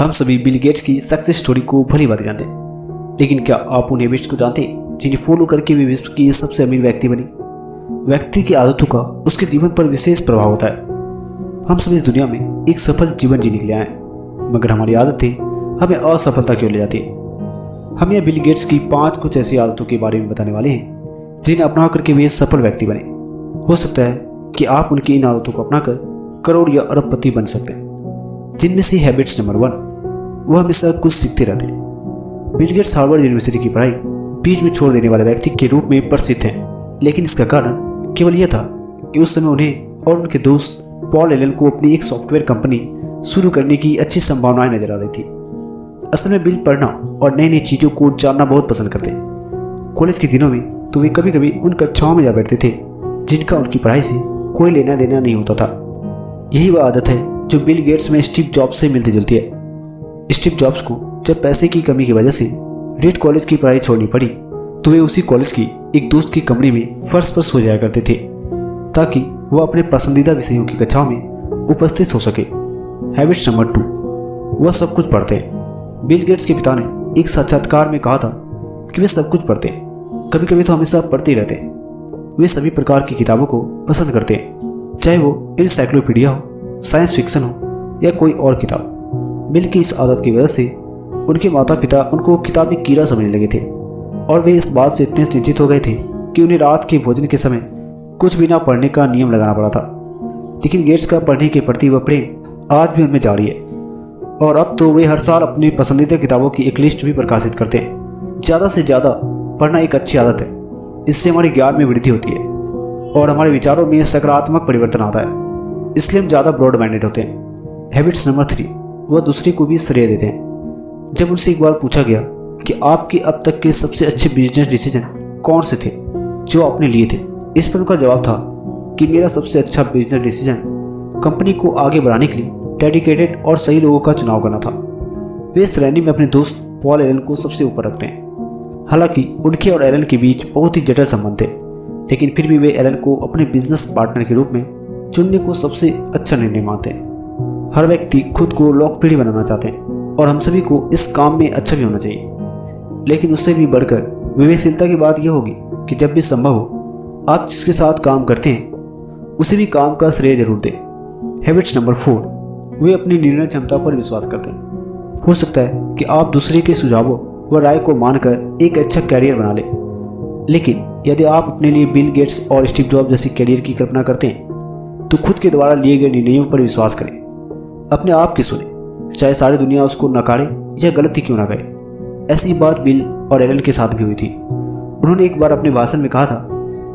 हम सभी Bill Gates की सक्सेस स्टोरी को भली भांति जानते हैं, लेकिन क्या आप उन हैबिट्स को जानते हैं जिन्हें फॉलो करके वे विश्व की सबसे अमीर व्यक्ति बने। व्यक्ति की आदतों का उसके जीवन पर विशेष प्रभाव होता है। हम सभी इस दुनिया में एक सफल जीवन जीने के लिए आए, मगर हमारी आदतें हमें असफलता की ओर ले जाती है। हम यह बिल गेट्स की 5 कुछ ऐसी आदतों के बारे में बताने वाले हैं जिन्हें अपना करके वे सफल व्यक्ति बने। हो सकता है कि आप उनकी इन आदतों को अपनाकर करोड़ या अरबपति बन सकते हैं। जिनमें से हैबिट्स नंबर 1, वह हमेशा कुछ सीखते रहते हैं। बिल गेट्स हार्वर्ड यूनिवर्सिटी की पढ़ाई बीच में छोड़ देने वाले व्यक्ति के रूप में प्रसिद्ध हैं, लेकिन इसका कारण केवल यह था कि उस समय उन्हें और उनके दोस्त पॉल एलन को अपनी एक सॉफ्टवेयर कंपनी शुरू करने की अच्छी संभावनाएं नजर आ रही थी। असल में बिल पढ़ना और नई नई चीज़ों को जानना बहुत पसंद करते हैं। कॉलेज के दिनों में तो वे कभी कभी उन कक्षाओं में जा बैठते थे जिनका उनकी पढ़ाई से कोई लेना देना नहीं होता था। यही वह आदत है जो बिल गेट्स में स्टीव जॉब्स से मिलती जुलती है। स्टीव जॉब्स को जब पैसे की कमी की वजह से रीड कॉलेज की पढ़ाई छोड़नी पड़ी, तो वे उसी कॉलेज की एक दोस्त के कमरे में फर्श पर सो जाया करते थे ताकि वह अपने पसंदीदा विषयों की कक्षाओं में उपस्थित हो सके। हैबिट्स नंबर 2, वह सब कुछ पढ़ते हैं। बिल गेट्स के पिता ने एक साक्षात्कार में कहा था कि वे सब कुछ पढ़ते हैं, कभी कभी तो हमेशा पढ़ते ही रहते हैं। वे सभी प्रकार की किताबों को पसंद करते हैं, चाहे वो एनसाइक्लोपीडिया हो, साइंस फिक्शन हो या कोई और किताब। बिल की इस आदत की वजह से उनके माता पिता उनको किताबी कीड़ा समझने लगे थे और वे इस बात से इतने चिंतित हो गए थे कि उन्हें रात के भोजन के समय कुछ भी ना पढ़ने का नियम लगाना पड़ा था। लेकिन गेट्स का पढ़ने के प्रति वह प्रेम आज भी उनमें जारी है और अब तो वे हर साल अपनी पसंदीदा किताबों की एक लिस्ट भी प्रकाशित करते हैं। ज़्यादा से ज़्यादा पढ़ना एक अच्छी आदत है। इससे हमारे ज्ञान में वृद्धि होती है और हमारे विचारों में सकारात्मक परिवर्तन आता है, इसलिए हम ज़्यादा ब्रॉड माइंडेड होते हैं। हैबिट्स नंबर 3, वह दूसरे को भी श्रेय देते हैं। जब उनसे एक बार पूछा गया कि आपके अब तक के सबसे अच्छे बिजनेस डिसीजन कौन से थे जो आपने लिए थे, इस पर उनका जवाब था कि मेरा सबसे अच्छा बिजनेस डिसीजन कंपनी को आगे बढ़ाने के लिए डेडिकेटेड और सही लोगों का चुनाव करना था। वे इस श्रेणी में अपने दोस्त पॉल एलन को सबसे ऊपर रखते हैं। हालांकि उनके और एलन के बीच बहुत ही जटिल संबंध थे, लेकिन फिर भी वे एलन को अपने बिजनेस पार्टनर के रूप में चुनने को सबसे अच्छा निर्णय मानते हैं। हर व्यक्ति खुद को लोकप्रिय बनाना चाहते हैं और हम सभी को इस काम में अच्छा भी होना चाहिए, लेकिन उससे भी बढ़कर विवेकशीलता की बात यह होगी कि जब भी संभव हो आप जिसके साथ काम करते हैं उसे भी काम का श्रेय जरूर दें। हैबिट्स नंबर 4, वे अपनी निर्णय क्षमता पर विश्वास करते हैं। हो सकता है कि आप दूसरे के सुझावों व राय को मानकर एक अच्छा कैरियर बना लें, लेकिन यदि आप अपने लिए बिल गेट्स और स्टीव जॉब्स जैसी कैरियर की कल्पना करते हैं तो खुद के द्वारा लिए गए निर्णयों पर विश्वास करें। अपने आप की सुने, चाहे सारी दुनिया उसको नकारे या गलती क्यों ना कहे। ऐसी बात बिल और एलन के साथ भी हुई थी। उन्होंने एक बार अपने भाषण में कहा था,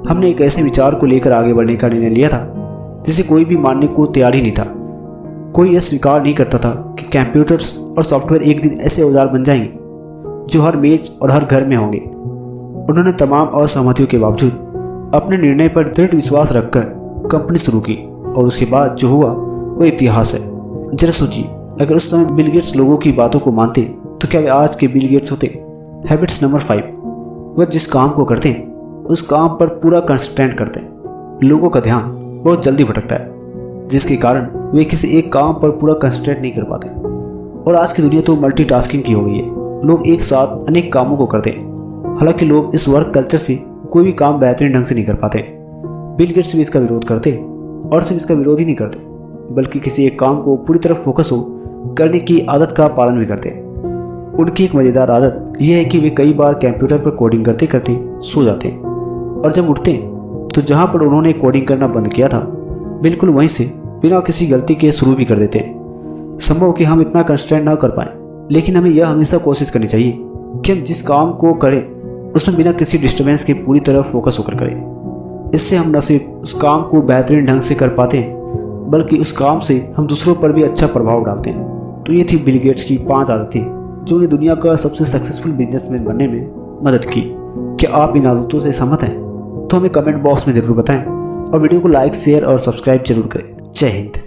हमने एक ऐसे विचार को लेकर आगे बढ़ने का निर्णय लिया था जिसे कोई भी मानने को तैयार ही नहीं था। कोई यह स्वीकार नहीं करता था कि कंप्यूटर्स और सॉफ्टवेयर एक दिन ऐसे औजार बन जाएंगे जो हर मेज और हर घर में होंगे। उन्होंने तमाम असहमतियों के बावजूद अपने निर्णय पर दृढ़ विश्वास रखकर कंपनी शुरू की और उसके बाद जो हुआ वह इतिहास है। जरा सोचिए, अगर उस समय बिल गेट्स लोगों की बातों को मानते तो क्या वे आज के बिल गेट्स होते। हैबिट्स नंबर 5, वह जिस काम को करते हैं उस काम पर पूरा कंसंट्रेट करते हैं। लोगों का ध्यान बहुत जल्दी भटकता है, जिसके कारण वे किसी एक काम पर पूरा कंसंट्रेट नहीं कर पाते। और आज की दुनिया तो मल्टीटास्किंग की हो गई है। लोग एक साथ अनेक कामों को करते हैं। हालांकि लोग इस वर्क कल्चर से कोई भी काम बेहतरीन ढंग से नहीं कर पाते। बिल गेट्स भी इसका विरोध करते और सिर्फ इसका विरोध ही नहीं करते, बल्कि किसी एक काम को पूरी तरह फोकस हो करने की आदत का पालन भी करते हैं। उनकी एक मज़ेदार आदत यह है कि वे कई बार कंप्यूटर पर कोडिंग करते करते सो जाते हैं और जब उठते हैं तो जहां पर उन्होंने कोडिंग करना बंद किया था बिल्कुल वहीं से बिना किसी गलती के शुरू भी कर देते हैं। संभव कि हम इतना कंसंट्रेट ना कर पाएं, लेकिन हमें यह हमेशा कोशिश करनी चाहिए कि हम जिस काम को करें उसमें बिना किसी डिस्टर्बेंस के पूरी तरह फोकस होकर करें। इससे हम न सिर्फ उस काम को बेहतरीन ढंग से कर पाते हैं, बल्कि उस काम से हम दूसरों पर भी अच्छा प्रभाव डालते हैं। तो ये थी बिल गेट्स की 5 आदतें जो उन्हें दुनिया का सबसे सक्सेसफुल बिजनेसमैन बनने में मदद की। क्या आप इन आदतों से सहमत हैं? तो हमें कमेंट बॉक्स में ज़रूर बताएं और वीडियो को लाइक, शेयर और सब्सक्राइब जरूर करें। जय हिंद।